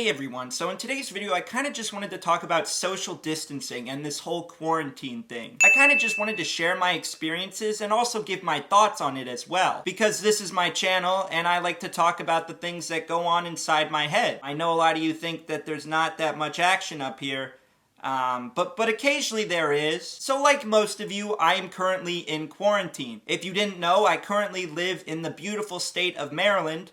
Hey everyone, so in today's video I kind of just wanted to talk about social distancing and this whole quarantine thing. I kind of just wanted to share my experiences and also give my thoughts on it as well. Because this is my channel and I like to talk about the things that go on inside my head. I know a lot of you think that there's not that much action up here, but occasionally there is. So like most of you, I am currently in quarantine. If you didn't know, I currently live in the beautiful state of Maryland.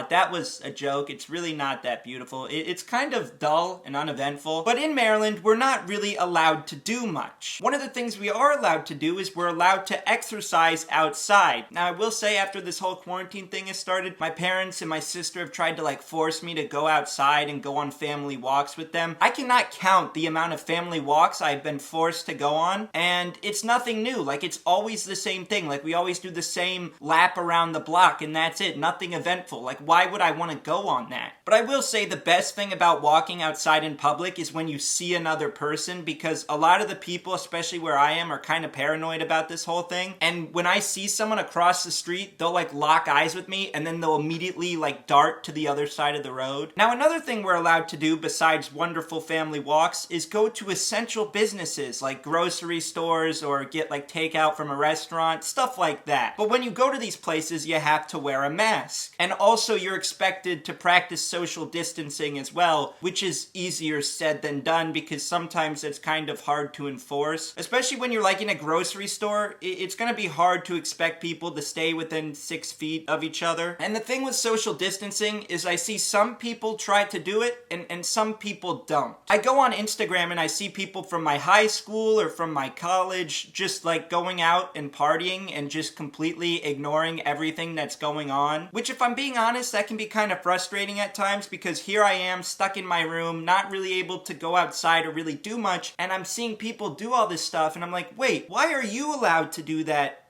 That was a joke. It's really not that beautiful. It's kind of dull and uneventful. But in Maryland, we're not really allowed to do much. One of the things we are allowed to do is we're allowed to exercise outside. Now, I will say after this whole quarantine thing has started, my parents and my sister have tried to force me to go outside and go on family walks with them. I cannot count the amount of family walks I've been forced to go on, and it's nothing new. It's always the same thing. We always do the same lap around the block, and that's it. Nothing eventful. Why would I want to go on that? But I will say the best thing about walking outside in public is when you see another person, because a lot of the people, especially where I am, are kind of paranoid about this whole thing. And when I see someone across the street, they'll lock eyes with me and then they'll immediately dart to the other side of the road. Now, another thing we're allowed to do besides wonderful family walks is go to essential businesses like grocery stores or get takeout from a restaurant, stuff like that. But when you go to these places, you have to wear a mask. And also, you're expected to practice social distancing as well, which is easier said than done because sometimes it's kind of hard to enforce. Especially when you're in a grocery store, it's going to be hard to expect people to stay within 6 feet of each other. And the thing with social distancing is I see some people try to do it and some people don't. I go on Instagram and I see people from my high school or from my college just going out and partying and just completely ignoring everything that's going on, which if I'm being honest, that can be kind of frustrating at times because here I am stuck in my room, not really able to go outside or really do much, and I'm seeing people do all this stuff and I'm like, wait, why are you allowed to do that,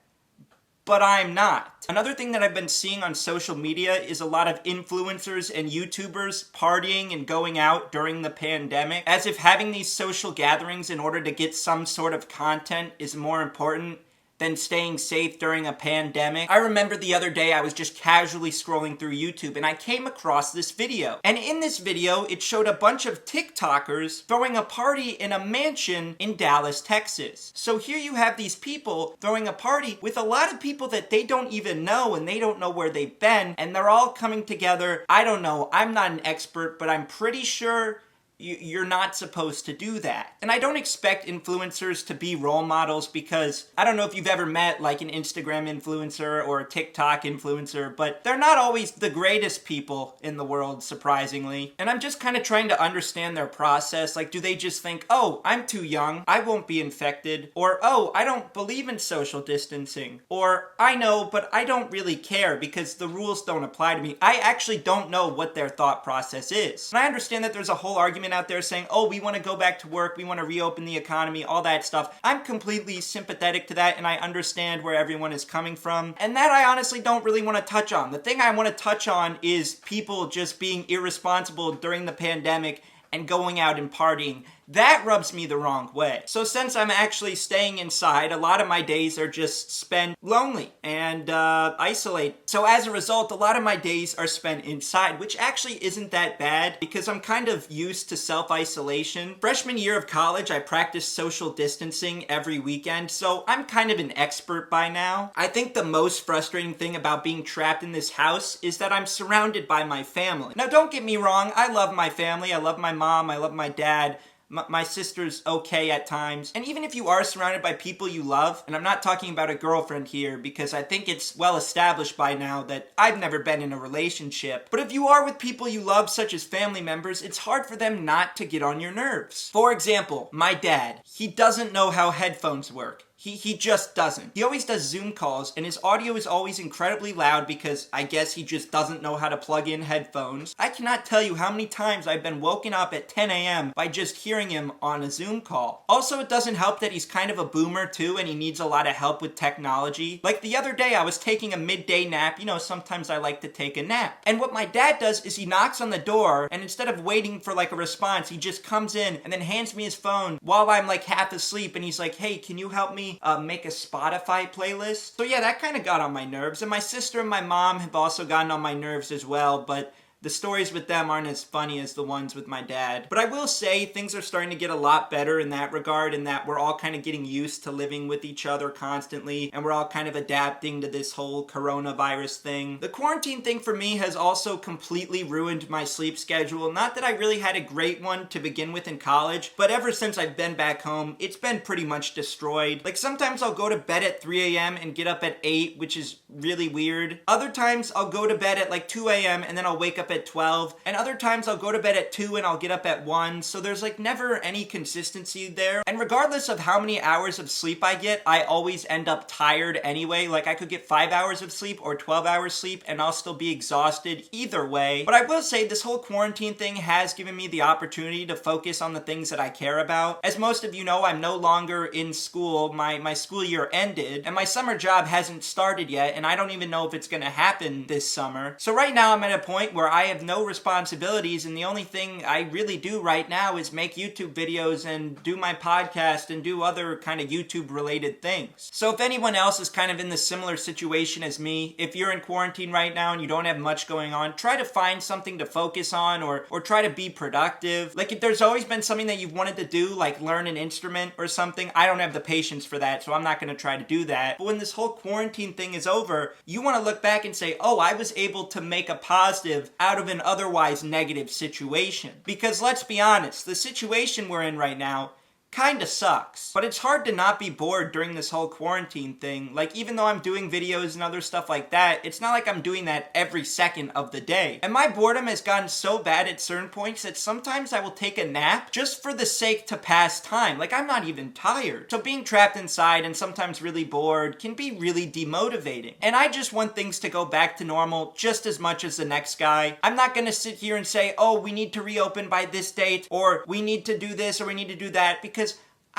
but I'm not? Another thing that I've been seeing on social media is a lot of influencers and YouTubers partying and going out during the pandemic, as if having these social gatherings in order to get some sort of content is more important than staying safe during a pandemic. I remember the other day I was just casually scrolling through YouTube and I came across this video. And in this video, it showed a bunch of TikTokers throwing a party in a mansion in Dallas, Texas. So here you have these people throwing a party with a lot of people that they don't even know and they don't know where they've been, and they're all coming together. I don't know, I'm not an expert, but I'm pretty sure you're not supposed to do that. And I don't expect influencers to be role models because I don't know if you've ever met an Instagram influencer or a TikTok influencer, but they're not always the greatest people in the world, surprisingly. And I'm just kind of trying to understand their process. Do they just think, oh, I'm too young, I won't be infected? Or, oh, I don't believe in social distancing. Or, I know, but I don't really care because the rules don't apply to me. I actually don't know what their thought process is. And I understand that there's a whole argument out there saying, oh, we want to go back to work, we want to reopen the economy, all that stuff. I'm completely sympathetic to that and I understand where everyone is coming from. And that I honestly don't really want to touch on. The thing I want to touch on is people just being irresponsible during the pandemic and going out and partying. That rubs me the wrong way. So since I'm actually staying inside, a lot of my days are just spent lonely and isolated. So as a result, a lot of my days are spent inside, which actually isn't that bad because I'm kind of used to self-isolation. Freshman year of college, I practiced social distancing every weekend, so I'm kind of an expert by now. I think the most frustrating thing about being trapped in this house is that I'm surrounded by my family. Now don't get me wrong, I love my family, I love my mom, I love my dad. My sister's okay at times. And even if you are surrounded by people you love, and I'm not talking about a girlfriend here because I think it's well established by now that I've never been in a relationship, but if you are with people you love, such as family members, it's hard for them not to get on your nerves. For example, my dad, he doesn't know how headphones work. He just doesn't. He always does Zoom calls and his audio is always incredibly loud because I guess he just doesn't know how to plug in headphones. I cannot tell you how many times I've been woken up at 10 a.m. by just hearing him on a Zoom call. Also, it doesn't help that he's kind of a boomer too and he needs a lot of help with technology. The other day I was taking a midday nap. Sometimes I like to take a nap. And what my dad does is he knocks on the door and instead of waiting for a response, he just comes in and then hands me his phone while I'm half asleep and he's like, hey, can you help me make a Spotify playlist? So yeah, that kind of got on my nerves. And my sister and my mom have also gotten on my nerves as well, but the stories with them aren't as funny as the ones with my dad. But I will say things are starting to get a lot better in that regard, in that we're all kind of getting used to living with each other constantly, and we're all kind of adapting to this whole coronavirus thing. The quarantine thing for me has also completely ruined my sleep schedule. Not that I really had a great one to begin with in college, but ever since I've been back home, it's been pretty much destroyed. Like sometimes I'll go to bed at 3 a.m. and get up at 8, which is really weird. Other times I'll go to bed at like 2 a.m. and then I'll wake up at 12, and other times I'll go to bed at 2 and I'll get up at 1, so there's like never any consistency there. And regardless of how many hours of sleep I get, I always end up tired anyway. Like I could get 5 hours of sleep or 12 hours sleep and I'll still be exhausted either way. But I will say this whole quarantine thing has given me the opportunity to focus on the things that I care about. As most of you know, I'm no longer in school. My school year ended and my summer job hasn't started yet, and I don't even know if it's gonna happen this summer. So right now I'm at a point where I have no responsibilities, and the only thing I really do right now is make YouTube videos and do my podcast and do other kind of YouTube related things. So if anyone else is kind of in the similar situation as me, if you're in quarantine right now and you don't have much going on, try to find something to focus on or try to be productive. Like if there's always been something that you've wanted to do, like learn an instrument or something, I don't have the patience for that, so I'm not going to try to do that. But when this whole quarantine thing is over, you want to look back and say, oh, I was able to make a positive out of an otherwise negative situation. Because let's be honest, the situation we're in right now kinda sucks. But it's hard to not be bored during this whole quarantine thing. Like, even though I'm doing videos and other stuff like that, it's not like I'm doing that every second of the day. And my boredom has gotten so bad at certain points that sometimes I will take a nap just for the sake to pass time. Like, I'm not even tired. So being trapped inside and sometimes really bored can be really demotivating. And I just want things to go back to normal just as much as the next guy. I'm not gonna sit here and say, oh, we need to reopen by this date, or we need to do this, or we need to do that, because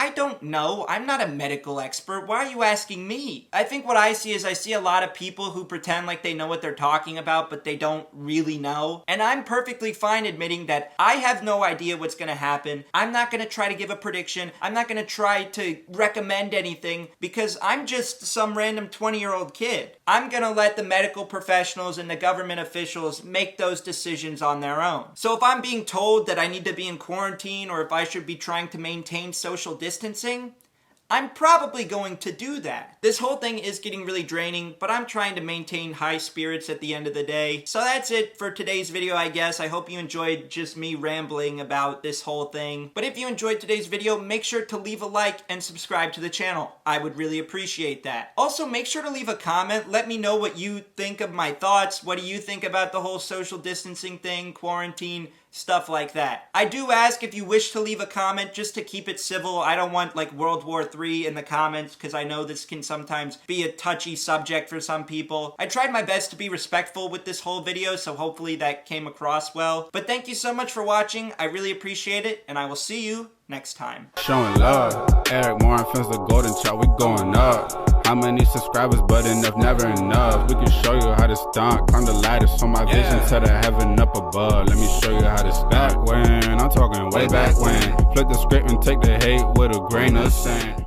I don't know. I'm not a medical expert. Why are you asking me? I think what I see is I see a lot of people who pretend like they know what they're talking about, but they don't really know. And I'm perfectly fine admitting that I have no idea what's gonna happen. I'm not gonna try to give a prediction. I'm not gonna try to recommend anything because I'm just some random 20-year-old kid. I'm gonna let the medical professionals and the government officials make those decisions on their own. So if I'm being told that I need to be in quarantine or if I should be trying to maintain social distancing, I'm probably going to do that. This whole thing is getting really draining, but I'm trying to maintain high spirits at the end of the day. So that's it for today's video, I guess. I hope you enjoyed just me rambling about this whole thing. But if you enjoyed today's video, make sure to leave a like and subscribe to the channel. I would really appreciate that. Also, make sure to leave a comment. Let me know what you think of my thoughts. What do you think about the whole social distancing thing, quarantine, stuff like that. I do ask if you wish to leave a comment just to keep it civil. I don't want like World War III in the comments because I know this can sometimes be a touchy subject for some people. I tried my best to be respectful with this whole video, so hopefully that came across well. But thank you so much for watching. I really appreciate it, and I will see you next time. Showing love. Eric Warren fans the golden child, we going up. How many subscribers, but enough, never enough. We can show you how to stunt, climb the ladder, so my vision to the heaven up above. Let me show you how to stack when I'm talking way back when. Flip the script and take the hate with a grain of sand.